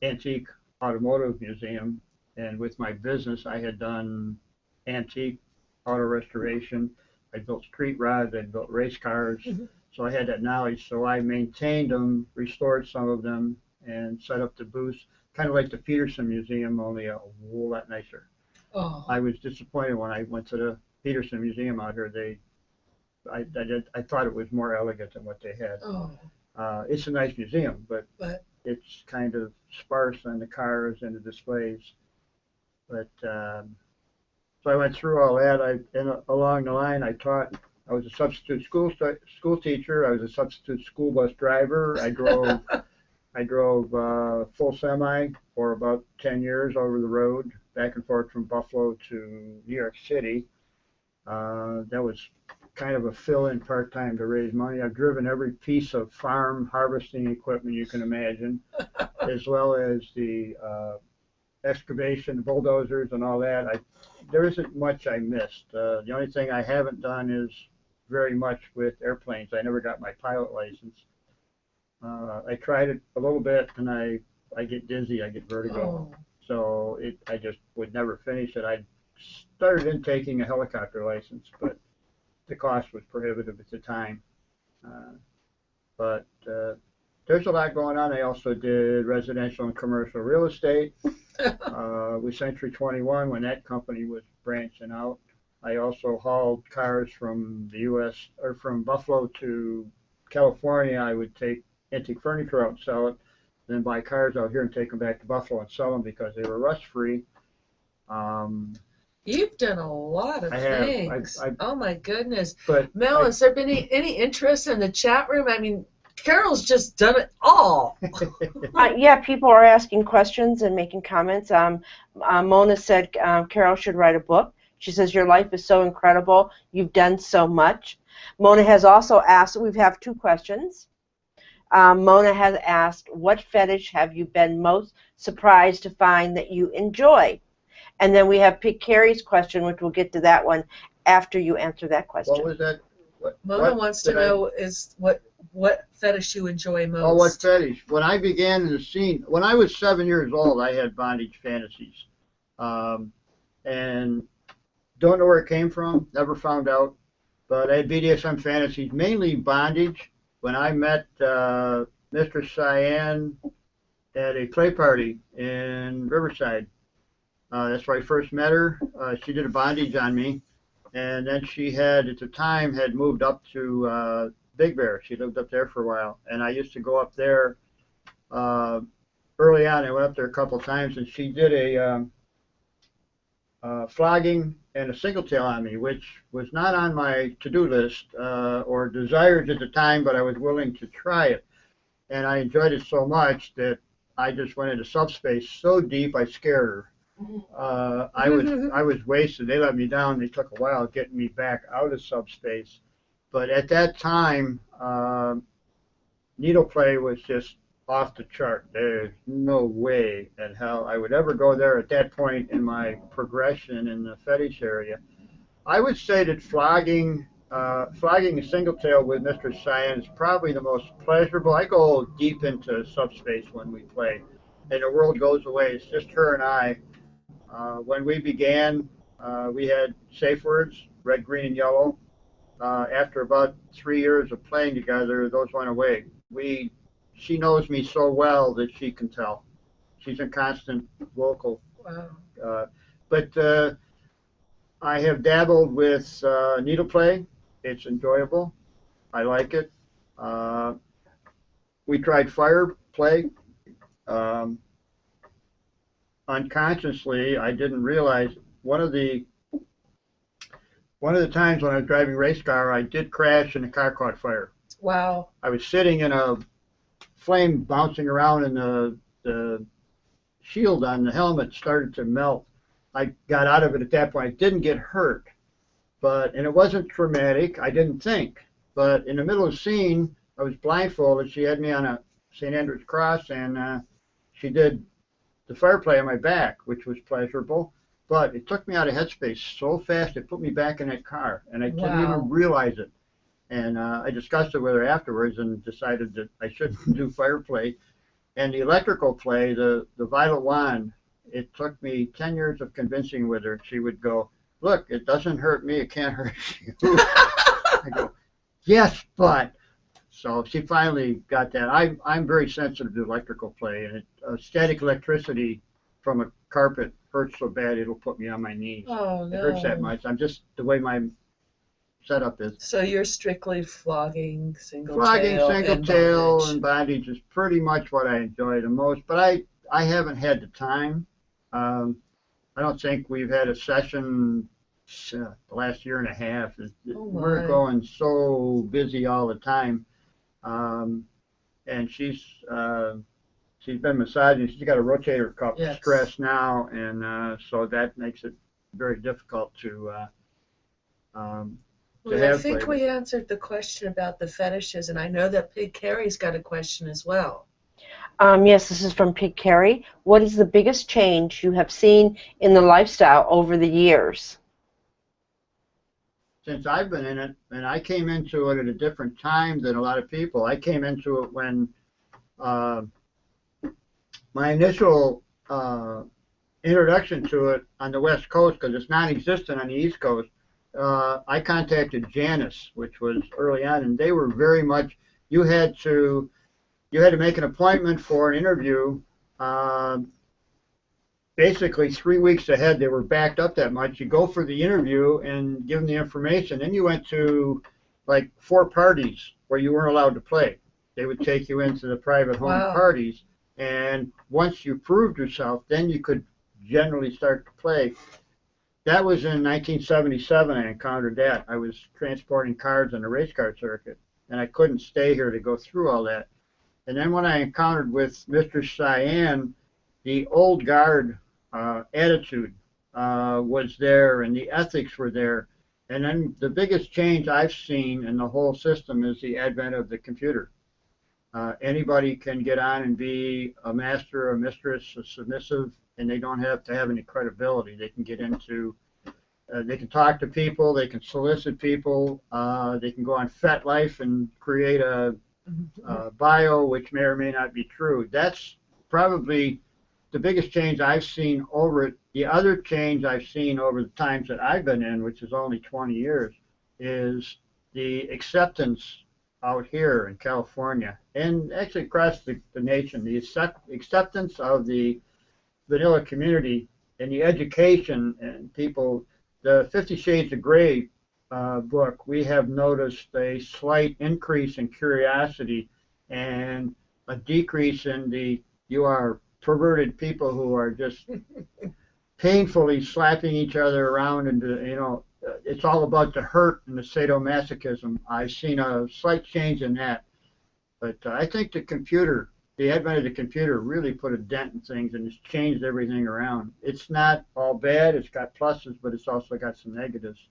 antique automotive museum, and with my business I had done antique auto restoration. I built street rods, I built race cars, so I had that knowledge. So I maintained them, restored some of them, and set up the booths, kind of like the Peterson Museum, only a whole lot nicer. Oh. I was disappointed when I went to the Peterson Museum out here. I thought it was more elegant than what they had. Oh. It's a nice museum, but it's kind of sparse on the cars and the displays. But so I went through all that. Along the line, I taught. I was a substitute school teacher. I was a substitute school bus driver. I drove full semi for about 10 years over the road, back and forth from Buffalo to New York City. That was kind of a fill-in part-time to raise money. I've driven every piece of farm harvesting equipment you can imagine, as well as the excavation, bulldozers, and all that, there isn't much I missed. The only thing I haven't done is very much with airplanes. I never got my pilot license. I tried it a little bit, and I get dizzy, I get vertigo. Oh. So I just would never finish it. I started in taking a helicopter license, but the cost was prohibitive at the time. But there's a lot going on. I also did residential and commercial real estate with Century 21 when that company was branching out. I also hauled cars from the U.S. or from Buffalo to California. I would take antique furniture out and sell it, then buy cars out here and take them back to Buffalo and sell them because they were rust-free. You've done a lot of things. Oh my goodness. But Mel, has there been any interest in the chat room? I mean, Carol's just done it all. Yeah, people are asking questions and making comments. Mona said Carol should write a book. She says, your life is so incredible. You've done so much. Mona has also asked, we have 2 questions. Mona has asked, what fetish have you been most surprised to find that you enjoy? And then we have Pig Carrie's question, which we'll get to that one after you answer that question. What was that? Mona wants to know is what fetish you enjoy most. Oh, what fetish? When I began the scene, when I was 7 years old, I had bondage fantasies. And don't know where it came from, never found out. But I had BDSM fantasies, mainly bondage. When I met Mistress Cyan at a play party in Riverside, that's where I first met her. She did a bondage on me. And then she had, at the time, had moved up to Big Bear. She lived up there for a while. And I used to go up there early on. I went up there a couple of times, and she did a flogging and a single tail on me, which was not on my to-do list or desires at the time, but I was willing to try it. And I enjoyed it so much that I just went into subspace so deep I scared her. I was wasted. They let me down. They took a while getting me back out of subspace. But at that time, needle play was just off the chart. There's no way in hell I would ever go there at that point in my progression in the fetish area. I would say that flogging a single tail with Mr. Cyan is probably the most pleasurable. I go deep into subspace when we play, and the world goes away. It's just her and I. When we began, we had safe words, red, green, and yellow. After about 3 years of playing together, those went away. She knows me so well that she can tell. She's in constant vocal. Wow. But I have dabbled with needle play. It's enjoyable. I like it. We tried fire play. Unconsciously, I didn't realize one of the times when I was driving a race car, I did crash and the car caught fire. Wow. I was sitting in a flame bouncing around, and the shield on the helmet started to melt. I got out of it at that point. I didn't get hurt, and it wasn't traumatic. I didn't think. But in the middle of the scene, I was blindfolded. She had me on a St. Andrew's cross, and she did the fire play on my back, which was pleasurable. But it took me out of headspace so fast, it put me back in that car, and I didn't even realize it. And I discussed it with her afterwards and decided that I shouldn't do fire play. And the electrical play, the Violet Wand, it took me 10 years of convincing with her. She would go, look, it doesn't hurt me, it can't hurt you. I go, yes, but. So she finally got that. I'm very sensitive to electrical play, and static electricity from a carpet hurts so bad it'll put me on my knees. Oh, no. It hurts that much. I'm just the way my setup is. So you're strictly flogging, single tail, bondage. and bondage is pretty much what I enjoy the most. But I haven't had the time. I don't think we've had a session the last year and a half. We're going so busy all the time. And she's been massaging. She's got a rotator cuff stress now, and so that makes it very difficult to I think we answered the question about the fetishes, and I know that Pig Carrie's got a question as well. Yes, this is from Pig Carey. What is the biggest change you have seen in the lifestyle over the years? Since I've been in it, and I came into it at a different time than a lot of people. I came into it when my initial introduction to it on the West Coast, because it's non-existent on the East Coast, I contacted Janice, which was early on, and they were very much, you had to make an appointment for an interview basically 3 weeks ahead. They were backed up that much. You go for the interview and give them the information. Then you went to like 4 parties where you weren't allowed to play. They would take you into the private home parties, and once you proved yourself, then you could generally start to play. That was in 1977. I encountered that. I was transporting cars on the race car circuit, and I couldn't stay here to go through all that. And then when I encountered with Mr. Cheyenne, the old guard attitude was there, and the ethics were there. And then the biggest change I've seen in the whole system is the advent of the computer. Anybody can get on and be a master, a mistress, a submissive, and they don't have to have any credibility. They can get into, they can talk to people, they can solicit people, they can go on FetLife and create a bio which may or may not be true. That's probably the biggest change I've seen over it. The other change I've seen over the times that I've been in, which is only 20 years, is the acceptance out here in California and actually across the nation, the acceptance of the vanilla community and the education and people. The 50 Shades of Grey book, we have noticed a slight increase in curiosity and a decrease in the you are perverted people who are just painfully slapping each other around, and it's all about the hurt and the sadomasochism. I've seen a slight change in that, but I think the advent of the computer really put a dent in things, and it's changed everything around. It's not all bad. It's got pluses, but it's also got some negatives.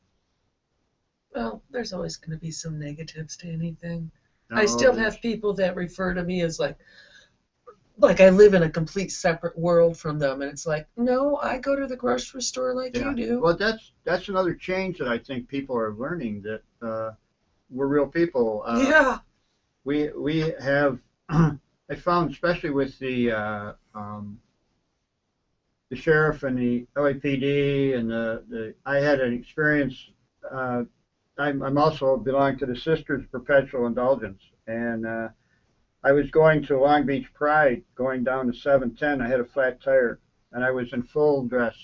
Well, there's always going to be some negatives to anything. I still have people that refer to me as like I live in a complete separate world from them, and it's like, no, I go to the grocery store like you do. Well, that's another change that I think people are learning, that we're real people. Yeah. We have I found, especially with the sheriff and the LAPD, and I had an experience. I'm also belong to the Sisters of Perpetual Indulgence, and I was going to Long Beach Pride, going down to 710. I had a flat tire, and I was in full dress,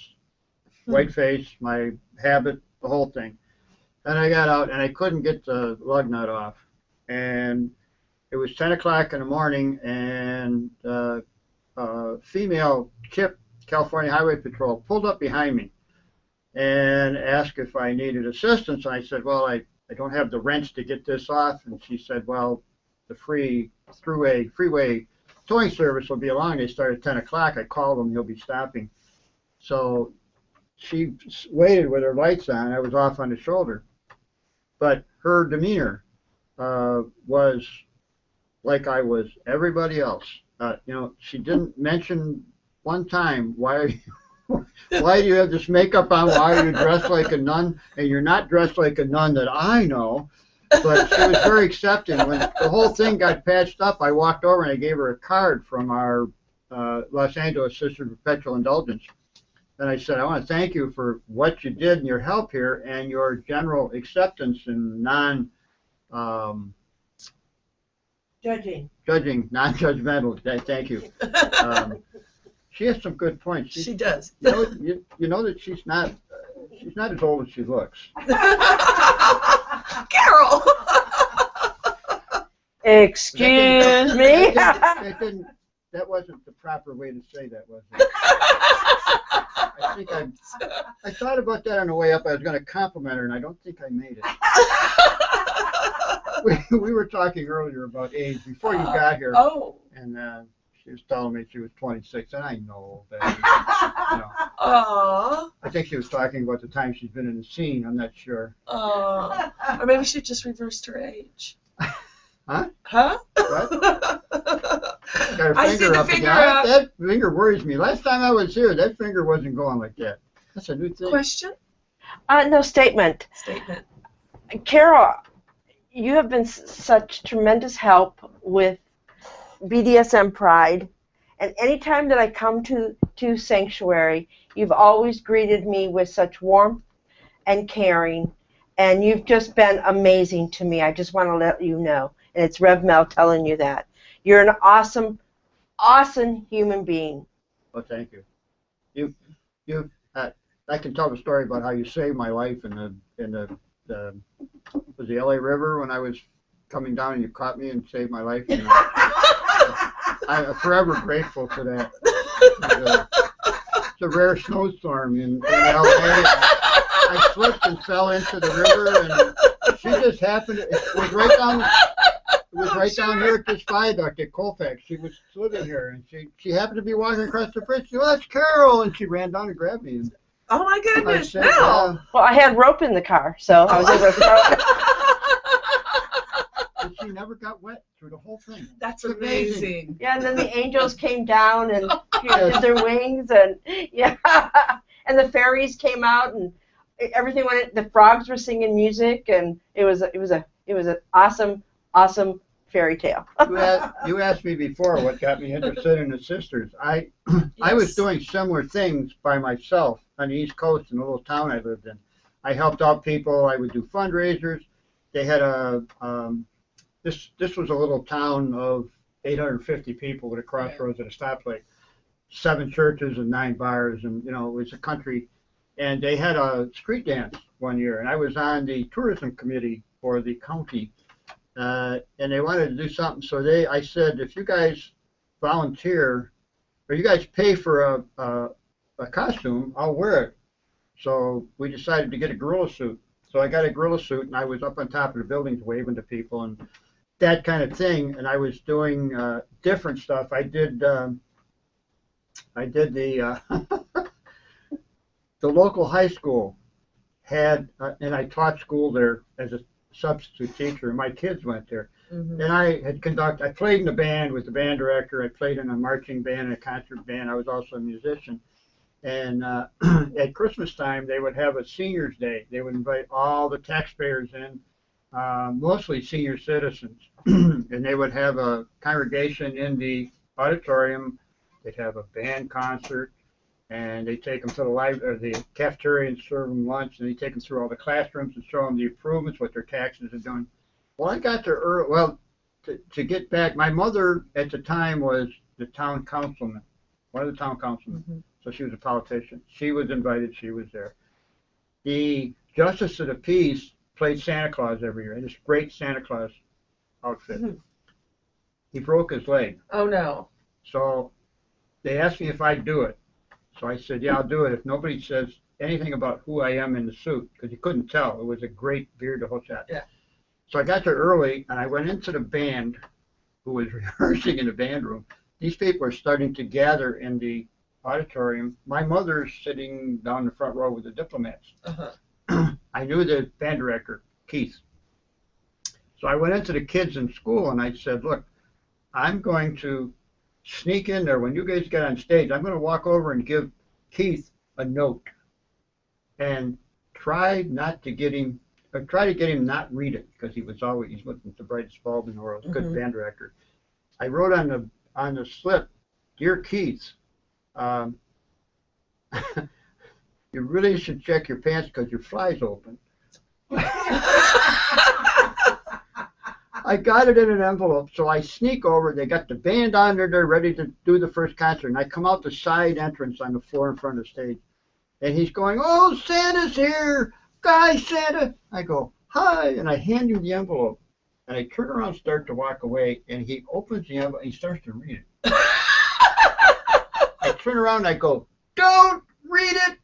white face, my habit, the whole thing. And I got out, and I couldn't get the lug nut off. And it was 10 o'clock in the morning, and female CHIP, California Highway Patrol, pulled up behind me and asked if I needed assistance. And I said, well, I don't have the wrench to get this off. And she said, well, the freeway towing service will be along. They start at 10 o'clock. I called them. He'll be stopping. So she waited with her lights on. I was off on the shoulder. But her demeanor was like I was everybody else. She didn't mention one time, why do you have this makeup on? Why are you dressed like a nun? And you're not dressed like a nun that I know. But she was very accepting. When the whole thing got patched up, I walked over and I gave her a card from our Los Angeles Sisters of Perpetual Indulgence. And I said, I want to thank you for what you did and your help here and your general acceptance and non-judging, non-judgmental. Thank you. She has some good points. She does. You know that she's not as old as she looks. Carol! Excuse me? That wasn't the proper way to say that, was it? I thought about that on the way up. I was going to compliment her, and I don't think I made it. We were talking earlier about age before you got here. And she was telling me she was 26, and I know that. I think she was talking about the time she's been in the scene. I'm not sure. Or maybe she just reversed her age. Huh? Huh? What? got her I see finger the up finger again. up. That finger worries me. Last time I was here, that finger wasn't going like that. That's a new thing. Question? No, statement. Statement. Carol, you have been such tremendous help with BDSM Pride, and anytime that I come to Sanctuary, you've always greeted me with such warmth and caring, and you've just been amazing to me. I just want to let you know, and it's Rev Mel telling you that. You're an awesome, awesome human being. Well, thank you. I can tell the story about how you saved my life in the was the LA River when I was coming down and you caught me and saved my life. You know. I'm forever grateful for that. It's a rare snowstorm in LA. I slipped and fell into the river, and she just happened. It was right down. It was right down here at this viaduct at Colfax. She was living here, and she happened to be walking across the bridge. She said, "Well, that's Carol," and she ran down and grabbed me. And Oh my goodness! said, Wow. Well, I had rope in the car, so I was able to throw it. and she never got wet through the whole thing. That's It's amazing. amazing. Yeah, and then the angels came down and did their wings, and yeah, and the fairies came out, and everything went. The frogs were singing music, and it was an awesome fairy tale. You asked me before what got me interested in the sisters. I was doing similar things by myself on the East Coast in a little town I lived in. I helped out people. I would do fundraisers. They had this was a little town of 850 people at a crossroads at a stoplight, 7 churches and 9 bars, and it was a country. And they had a street dance one year, and I was on the tourism committee for the county. And they wanted to do something, so I said, if you guys volunteer, or you guys pay for a costume, I'll wear it. So we decided to get a gorilla suit. So I got a gorilla suit, and I was up on top of the buildings waving to people and that kind of thing. And I was doing different stuff. I did the the local high school had, and I taught school there as a substitute teacher, and my kids went there. Mm-hmm. And I played in the band with the band director. I played in a marching band and a concert band. I was also a musician. And at Christmas time, they would have a seniors day. They would invite all the taxpayers in, mostly senior citizens. And they would have a congregation in the auditorium. They'd have a band concert. And they take them to the cafeteria and serve them lunch, and they take them through all the classrooms and show them the improvements, what their taxes are doing. Well, I got there early. Well, to get back, my mother at the time was the town councilman, one of the town councilmen. Mm-hmm. So she was a politician. She was invited. She was there. The Justice of the Peace played Santa Claus every year in this great Santa Claus outfit. Mm-hmm. He broke his leg. Oh, no. So they asked me if I'd do it. So I said, yeah, I'll do it if nobody says anything about who I am in the suit, because you couldn't tell. It was a great beard, the whole shot. Yeah. So I got there early, and I went into the band, who was rehearsing in the band room. These people are starting to gather in the auditorium. My mother's sitting down the front row with the diplomats. Uh-huh. I knew the band director, Keith. So I went into the kids in school, and I said, look, I'm going to sneak in there. When you guys get on stage, I'm going to walk over and give Keith a note and try to get him not read it, because he wasn't the brightest bulb in the world. Good band director. I wrote on the slip, "Dear Keith, you really should check your pants because your fly's open." I got it in an envelope, so I sneak over. They got the band on there. They're ready to do the first concert. And I come out the side entrance on the floor in front of the stage. And he's going, "Oh, Santa's here. Guy Santa." I go, "Hi." And I hand him the envelope. And I turn around and start to walk away. And he opens the envelope and he starts to read it. I turn around and I go, "Don't read it."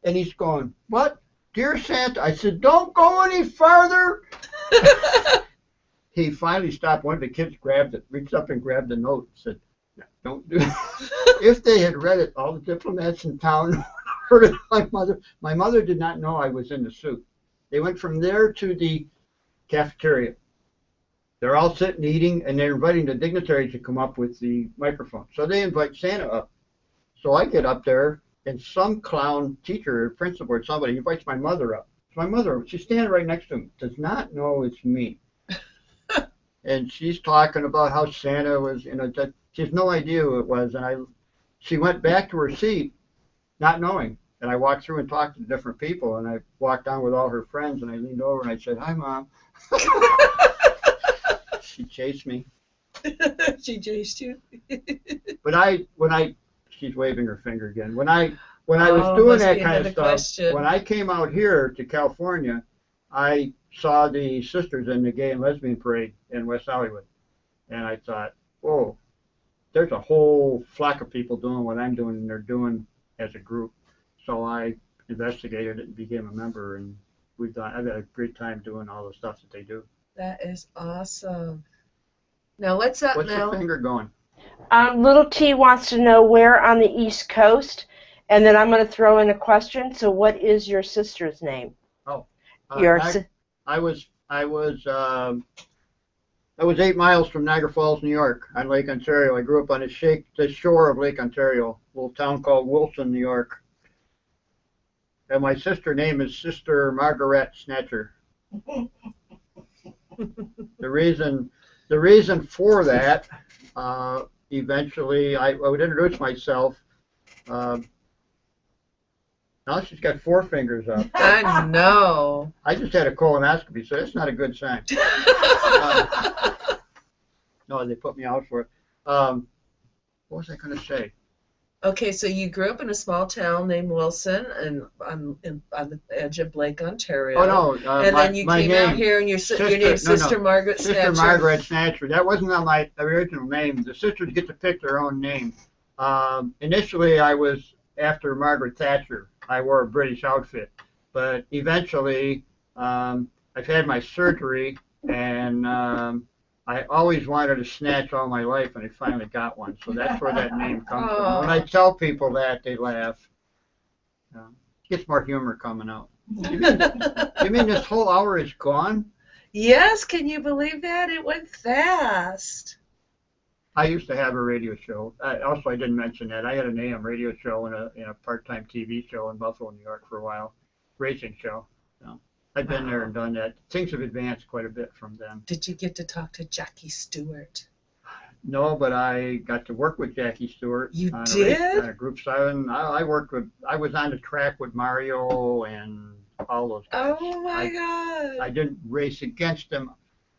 And he's going, "What? Dear Santa." I said, "Don't go any farther." He finally stopped. One of the kids reached up and grabbed the note and said, "No, don't do it." If they had read it, all the diplomats in town heard it. My mother did not know I was in the suit. They went from there to the cafeteria. they're all sitting eating, and they're inviting the dignitaries to come up with the microphone. So they invite Santa up. So I get up there, and some clown teacher or principal or somebody invites my mother up. So my mother, she's standing right next to him, does not know it's me. And she's talking about how Santa was, that she has no idea who it was. And she went back to her seat, not knowing. And I walked through and talked to different people, and I walked down with all her friends, and I leaned over and I said, "Hi, Mom." She chased me. She chased you. But she's waving her finger again. When I was doing that kind of stuff, when I came out here to California, I saw the sisters in the gay and lesbian parade in West Hollywood, and I thought, whoa, there's a whole flock of people doing what I'm doing, and they're doing as a group. So I investigated it and became a member, and I've had a great time doing all the stuff that they do. That is awesome. Now what's up, What's Mel? the finger going? Little T wants to know where on the East Coast, and then I'm going to throw in a question. So, what is your sister's name? Oh, I was 8 miles from Niagara Falls, New York, on Lake Ontario. I grew up on the shore of Lake Ontario, a little town called Wilson, New York. And my sister's name is Sister Margaret Snatcher. The reason for that, eventually, I would introduce myself. Now she's got 4 fingers up. I know. I just had a colonoscopy, so that's not a good sign. No, they put me out for it. What was I going to say? Okay, so you grew up in a small town named Wilson, and on the edge of Lake Ontario. Oh no! And then you came out here, and your name's Sister Margaret Snatcher. Sister Margaret Snatcher. That wasn't on my original name. The sisters get to pick their own name. Initially, I was after Margaret Thatcher. I wore a British outfit, but eventually, I've had my surgery, and I always wanted a snatch all my life, and I finally got one. So that's where that name comes from. When I tell people that, they laugh. It gets more humor coming out. You mean this whole hour is gone? Yes, can you believe that? It went fast. I used to have a radio show. Also, I didn't mention that. I had an AM radio show and a part-time TV show in Buffalo, New York for a while, racing show. So I've been there and done that. Things have advanced quite a bit from then. Did you get to talk to Jackie Stewart? No, but I got to work with Jackie Stewart. You did? On a group side. I was on the track with Mario and all those guys. Oh my God. I didn't race against them.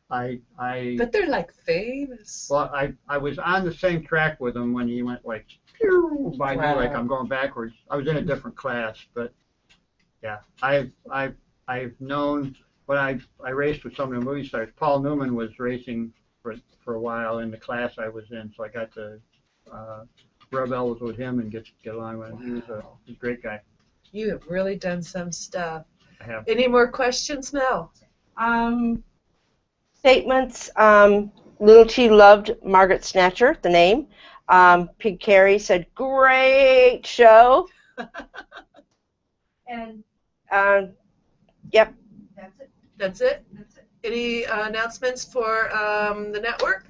But they're like famous. Well, I was on the same track with him when he went like pew, by me, like I'm going backwards. I was in a different class, but yeah, I've known when I raced with some of the movie stars. Paul Newman was racing for a while in the class I was in, so I got to rub elbows with him and get along with him. He was a great guy. You have really done some stuff. I have. Any more questions, Mel? Statements. Little T loved Margaret Snatcher, the name. Pig Carey said, great show. And Yep. that's it. That's it? That's it. Any announcements for the network?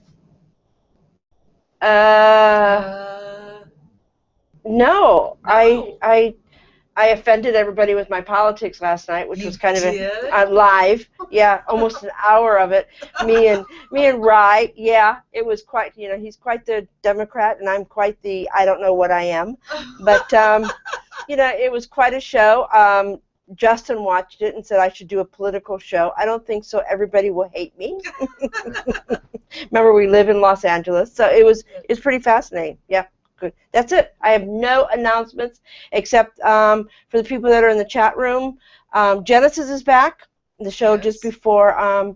No. I offended everybody with my politics last night, which was kind of live. Yeah, almost an hour of it. Me and Rye. Yeah, it was quite. He's quite the Democrat, and I'm quite the I don't know what I am. But it was quite a show. Justin watched it and said I should do a political show. I don't think so. Everybody will hate me. Remember, we live in Los Angeles, so it's pretty fascinating. Yeah. Good. That's it. I have no announcements except for the people that are in the chat room. Genesis is back. The show just before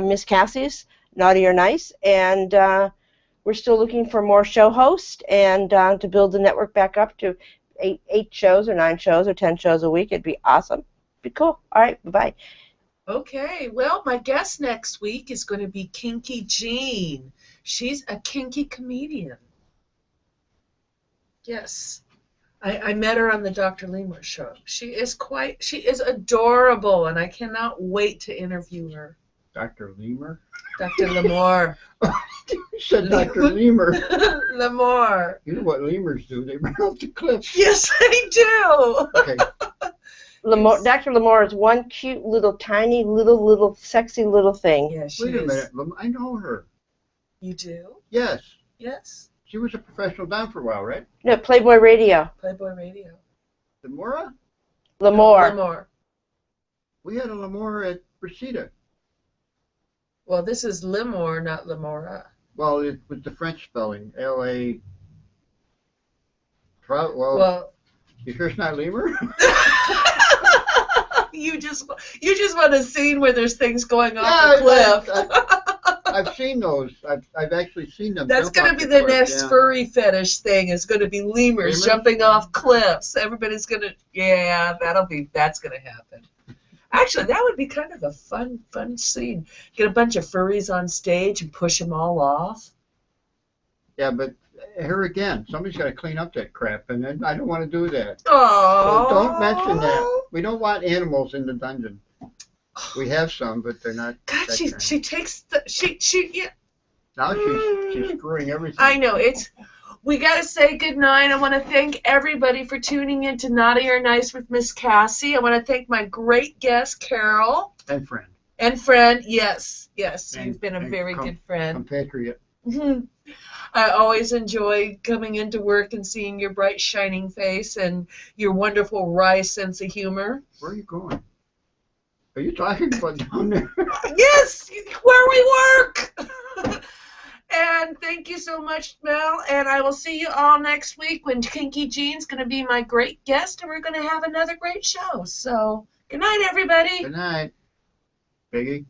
Miss Cassie's, Naughty or Nice. And we're still looking for more show hosts and to build the network back up to 8 shows or 9 shows or 10 shows a week. It'd be awesome. It'd be cool. All right. Bye-bye. Okay. Well, my guest next week is going to be Kinky Jean. She's a kinky comedian. Yes. I met her on the Dr. Lemur show. She is adorable, and I cannot wait to interview her. Dr. Lemur? Dr. Lemore. You said Dr. Lemur. Lemore. You know what lemurs do? They run off the cliff. Yes, I do. Okay. Dr. Lamore is one cute little tiny little sexy little thing. Yeah, she Wait a is. minute. I know her. You do? Yes. Yes. She was a professional down for a while, right? No, Playboy Radio. Playboy Radio. Lemura? Lamore. Lemore. We had a Lemur at Reseda. Well, this is Lemore, not Lemora. Well, it was the French spelling. L-A... Well, you sure it's not lemur? you just want a scene where there's things going off the cliff. I've seen those. I've actually seen them. That's going to be the next furry fetish thing. Is going to be lemurs jumping off cliffs. Everybody's going to, that's going to happen. Actually, that would be kind of a fun scene. Get a bunch of furries on stage and push them all off. Yeah, but here again, somebody's got to clean up that crap, and then I don't want to do that. Oh. So don't mention that. We don't want animals in the dungeon. We have some, but they're not. God, she takes the yeah. Now she's screwing everything. I know we got to say goodnight. I want to thank everybody for tuning in to Naughty or Nice with Miss Cassie. I want to thank my great guest, Carol. And friend. And friend, yes. You've been a very good friend. Compatriot. I always enjoy coming into work and seeing your bright, shining face and your wonderful wry sense of humor. Where are you going? Are you talking about down there? Yes, where we work. And thank you so much, Mel. And I will see you all next week when Kinky Jean's going to be my great guest, and we're going to have another great show. So, good night, everybody. Good night, Biggie.